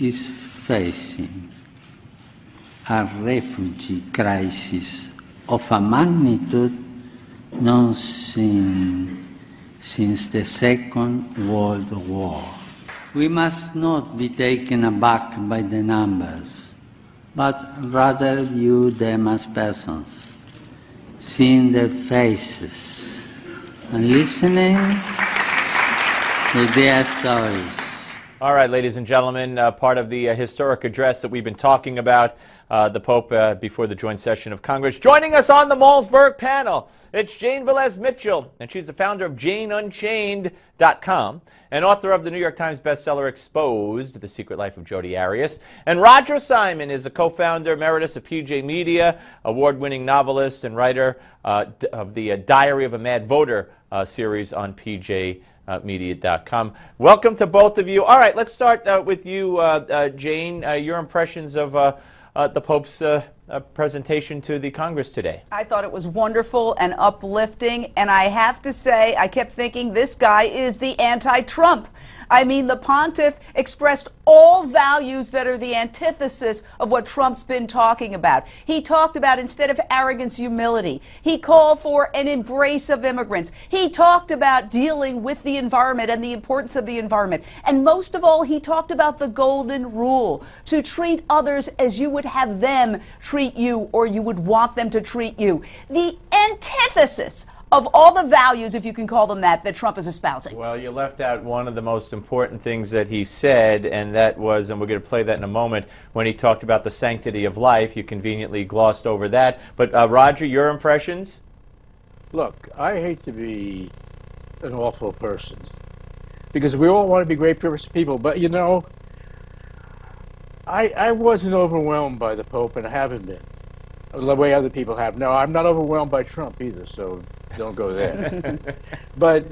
is facing a refugee crisis of a magnitude not seen since the Second World War. We must not be taken aback by the numbers, but rather view them as persons, seeing their faces and listening to their stories. All right, ladies and gentlemen, part of the historic address that we've been talking about, the Pope before the joint session of Congress. Joining us on the Malzberg panel, it's Jane Velez-Mitchell, and she's the founder of JaneUnchained.com and author of the New York Times bestseller Exposed, The Secret Life of Jodi Arias. And Roger Simon is a co-founder emeritus of PJ Media, award-winning novelist and writer of the Diary of a Mad Voter series on PJmedia.com. Welcome to both of you. All right, let's start with you, Jane. Your impressions of the Pope's presentation to the Congress today. I thought it was wonderful and uplifting, and I have to say, I kept thinking this guy is the anti-Trump. I mean, the pontiff expressed all values that are the antithesis of what Trump's been talking about. He talked about, instead of arrogance, humility. He called for an embrace of immigrants. He talked about dealing with the environment and the importance of the environment. And most of all, he talked about the golden rule, to treat others as you would have them treat you, or you would want them to treat you. The antithesis of all the values, if you can call them that Trump is espousing. Well, you left out one of the most important things that he said, and that was, and we're going to play that in a moment, when he talked about the sanctity of life. You conveniently glossed over that. But Roger, your impressions? Look, I hate to be an awful person, because we all want to be great people, but you know, I wasn't overwhelmed by the Pope, and I haven't been, the way other people have. No, I'm not overwhelmed by Trump either, so don't go there. but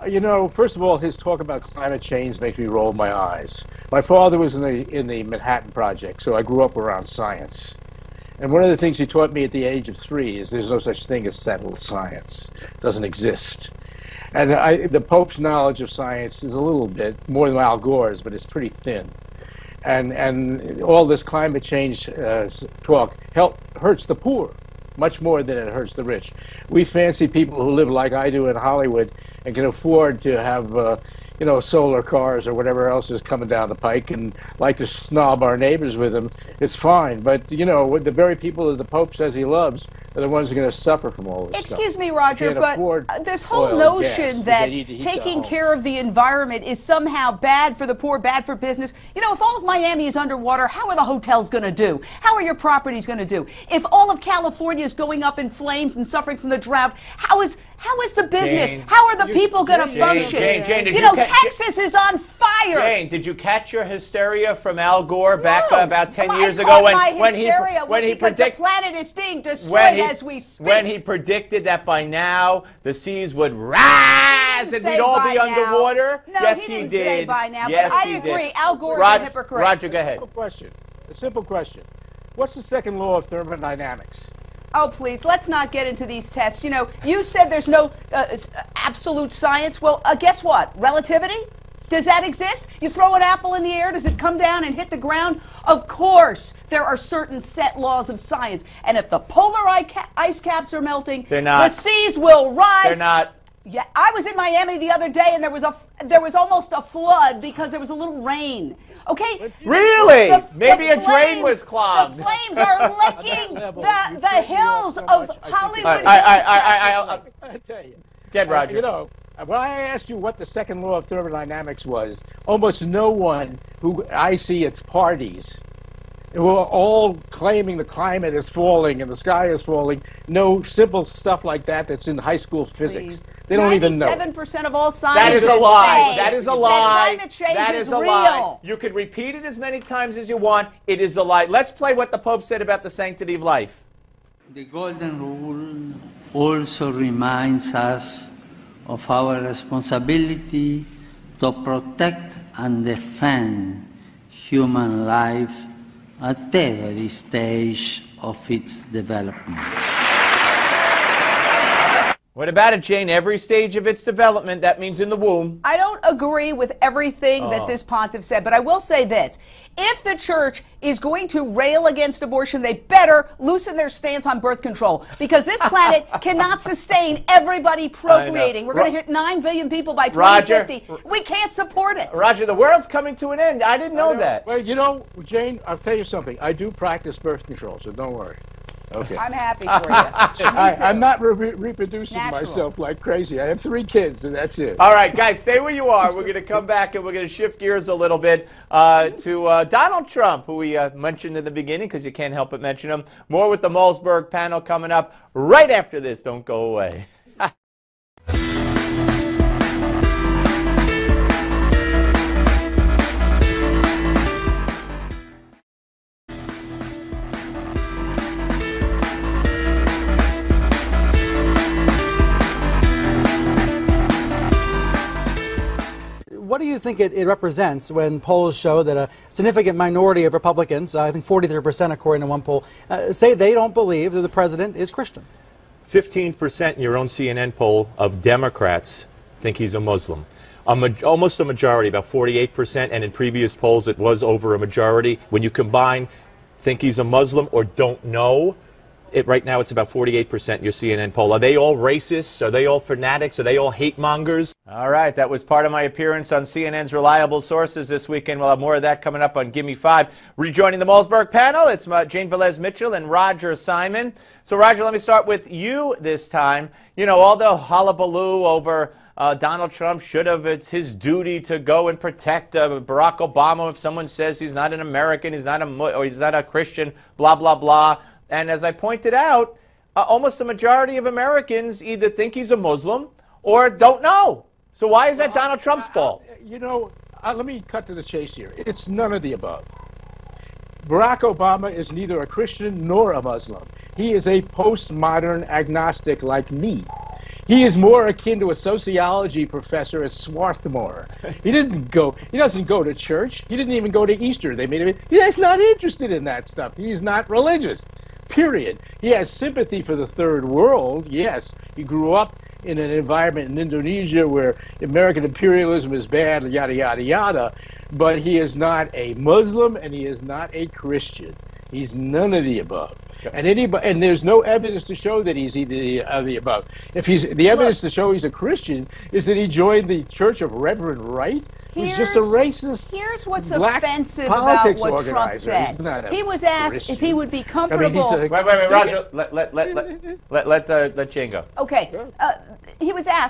you know, first of all, his talk about climate change makes me roll my eyes. My father was in the Manhattan Project, so I grew up around science. And one of the things he taught me at the age of 3 is there's no such thing as settled science. It doesn't exist. And the Pope's knowledge of science is a little bit more than Al Gore's, but it's pretty thin. And all this climate change talk hurts the poor much more than it hurts the rich. We fancy people who live like I do in Hollywood and can afford to have you know, solar cars or whatever else is coming down the pike, and like to snob our neighbors with them. It's fine, but you know, the very people that the Pope says he loves are the ones who are going to suffer from all this Excuse stuff. me, Roger, but this whole notion that taking care of the environment is somehow bad for the poor, bad for business. You know, if all of Miami is underwater, how are the hotels going to do? How are your properties going to do? If all of California is going up in flames and suffering from the drought, how is the business? Jane, how are the people going to function? Jane, you know, Texas is on fire. Jane, did you catch your hysteria from Al Gore back about 10 years I ago when he predicted the planet is being destroyed as we speak? When he predicted that by now the seas would rise and we'd all be underwater? No, yes, he didn't did. say by now. Yes, but I he agree. did. Al Gore is a hypocrite. Roger, go ahead. A simple question. What's the second law of thermodynamics? Oh, please, let's not get into these tests. You know, you said there's no absolute science. Well, guess what? Relativity? Does that exist? You throw an apple in the air, does it come down and hit the ground? Of course, there are certain set laws of science. And if the polar ice caps are melting, the seas will rise. They're not. Yeah, I was in Miami the other day, and there was almost a flood because there was a little rain. Okay? Really? Maybe a drain was clogged. The flames are licking the hills of Hollywood. I tell you. Get Roger. You know, when I asked you what the second law of thermodynamics was, almost no one who I see at parties, who are all claiming the climate is falling and the sky is falling, know simple stuff like that that's in high school physics. They don't even know. 97% of all scientists That is a lie. That is a lie. Climate change that is a real. lie. You can repeat it as many times as you want. It is a lie. Let's play what the Pope said about the sanctity of life. The Golden Rule also reminds us of our responsibility to protect and defend human life at every stage of its development. What about it, Jane? Every stage of its development, that means in the womb. I don't agree with everything that this pontiff said, but I will say this. If the church is going to rail against abortion, they better loosen their stance on birth control, because this planet cannot sustain everybody procreating. We're going to hit 9 billion people by 2050. Roger, we can't support it. Roger, the world's coming to an end. I didn't know that. Well, you know, Jane, I'll tell you something. I do practice birth control, so don't worry. Okay. I'm happy for you. I'm not reproducing myself like crazy. I have 3 kids, and that's it. All right, guys, stay where you are. We're going to come back, and we're going to shift gears a little bit to Donald Trump, who we mentioned in the beginning, because you can't help but mention him. More with the Malzberg panel coming up right after this. Don't go away. What do you think it represents when polls show that a significant minority of Republicans, I think 43% according to one poll, say they don't believe that the president is Christian? 15% in your own CNN poll of Democrats think he's a Muslim. Almost a majority, about 48%, and in previous polls it was over a majority. When you combine think he's a Muslim or don't know, right now it's about 48% in your CNN poll. Are they all racists? Are they all fanatics? Are they all hate mongers? All right, that was part of my appearance on CNN's Reliable Sources this weekend. We'll have more of that coming up on Gimme 5. Rejoining the Malzberg panel, it's Jane Velez-Mitchell and Roger Simon. So, Roger, let me start with you this time. You know, all the hullabaloo over Donald Trump it's his duty to go and protect Barack Obama if someone says he's not an American, he's not a Christian, blah, blah, blah. And as I pointed out, almost a majority of Americans either think he's a Muslim or don't know. So why is that Donald Trump's fault? You know, let me cut to the chase here. It's none of the above. Barack Obama is neither a Christian nor a Muslim. He is a postmodern agnostic like me. He is more akin to a sociology professor at Swarthmore. He doesn't go to church. He didn't even go to Easter. He's not interested in that stuff. He's not religious. Period. He has sympathy for the third world. Yes, he grew up in an environment in Indonesia where American imperialism is bad, yada, yada, yada. But he is not a Muslim and he is not a Christian. He's none of the above. And there's no evidence to show that he's either of the above. The evidence to show he's a Christian is that he joined the Church of Reverend Wright. He's just a racist. Here's what's offensive about what Trump said. He was asked if he would be comfortable. Wait, Roger. Let Jane go. Okay.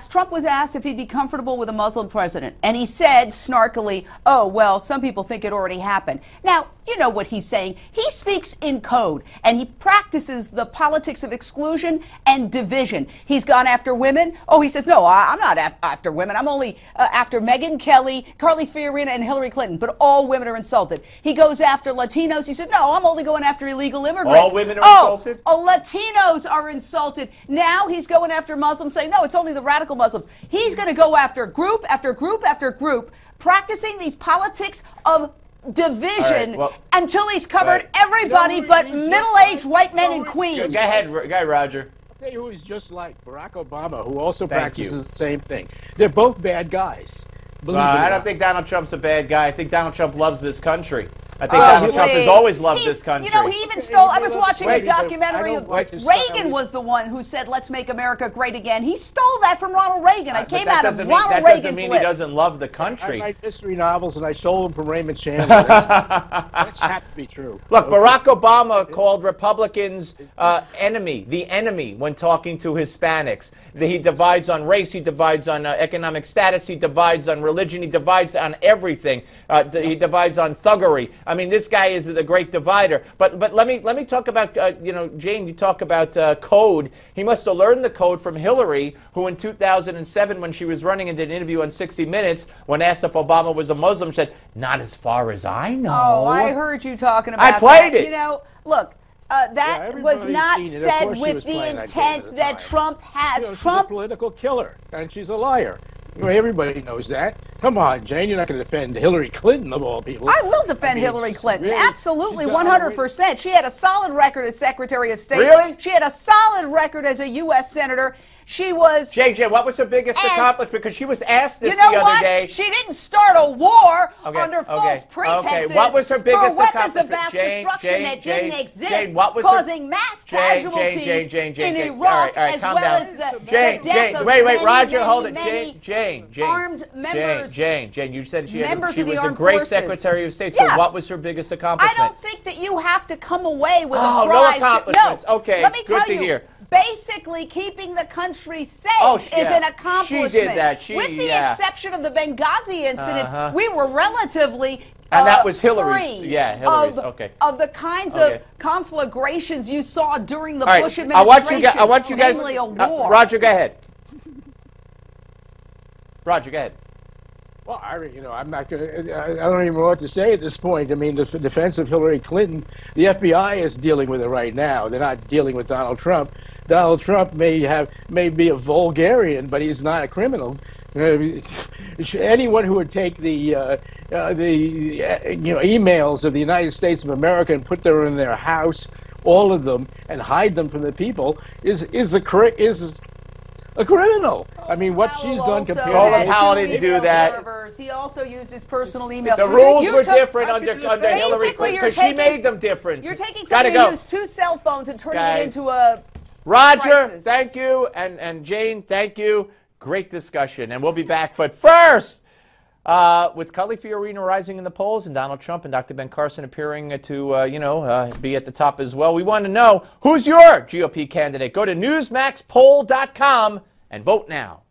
Trump was asked if he'd be comfortable with a Muslim president, and he said snarkily, "Oh, well, some people think it already happened." Now, you know what he's saying. He speaks in code, and he practices the politics of exclusion and division. He's gone after women. Oh, he says, "No, I'm not after women. I'm only after Megyn Kelly, Carly Fiorina, and Hillary Clinton, but all women are insulted." He goes after Latinos. He says, "No, I'm only going after illegal immigrants." All women are insulted? Oh, Latinos are insulted. Now he's going after Muslims, saying, "No, it's only the radical Muslims." He's going to go after group after group after group, practicing these politics of division until he's covered everybody but middle-aged white men and queens. Go ahead, Roger. I'll tell you who he's just like, Barack Obama, who also practices the same thing. They're both bad guys. I don't think Donald Trump's a bad guy. I think Donald Trump loves this country. I think Donald Trump has always loved this country. You know, he even stole, I was watching a documentary of Reagan was the one who said, "Let's make America great again." He stole that from Ronald Reagan. I came out of Ronald Reagan's lips. That doesn't mean he doesn't love the country. I write mystery novels and I sold them from Raymond Chandler. That's had to be true. Look, Barack Obama called Republicans the enemy when talking to Hispanics. He divides on race, he divides on economic status, he divides on religion, he divides on everything. He divides on thuggery. I mean, this guy is the great divider. But let me talk about, Jane, you talk about code. He must have learned the code from Hillary, who in 2007, when she was running and did an interview on 60 Minutes, when asked if Obama was a Muslim, said, "Not as far as I know." Oh, I heard you talking about that. I played it. You know, look. That was not said with the intent that Trump has. She's a political killer, and she's a liar. Everybody knows that. Come on, Jane, you're not going to defend Hillary Clinton of all people. I will defend Hillary Clinton. Really, absolutely, 100%. She had a solid record as Secretary of State. Really? She had a solid record as a U.S. Senator. She was... JJ, what was her biggest accomplishment? Because she was asked this you know the other day. She didn't start a war under false pretexts. Okay, what was her biggest for weapons of accomplishment? mass destruction that didn't exist, Jane, what was causing mass casualties in Iraq, as well as the death of wait, many, Roger, many, hold it. many Jane, armed members. Jane, you said she members was of the a armed great forces. Secretary of State. Yeah. So what was her biggest I accomplishment? don't think that you have to come away with a no prize. accomplishments. No. Okay, Let me good tell to you, hear. basically keeping the country safe is yeah. an accomplishment. She did that. With the exception of the Benghazi incident, we were relatively and that was Hillary's. free Hillary's. of the kinds of conflagrations you saw during the All right, Bush administration. I want you guys. Namely a war. Roger, go ahead. Roger, go ahead. Well, I'm not going to. I don't even know what to say at this point. I mean, the defense of Hillary Clinton, the FBI is dealing with it right now. They're not dealing with Donald Trump. Donald Trump may be a vulgarian, but he's not a criminal. Anyone who would take the emails of the United States of America and put them in their house, all of them, and hide them from the people is a criminal. I mean, what she's done compared to... Colin Powell didn't do that. He also used his personal email. The rules were different under Hillary Clinton, because she made them different. You're taking somebody who used 2 cell phones and turning it into a Roger, crisis. thank you, and Jane, thank you. Great discussion, and we'll be back. But first, with Cully Fiorina rising in the polls and Donald Trump and Dr. Ben Carson appearing to, be at the top as well, we want to know, who's your GOP candidate? Go to newsmaxpoll.com and vote now.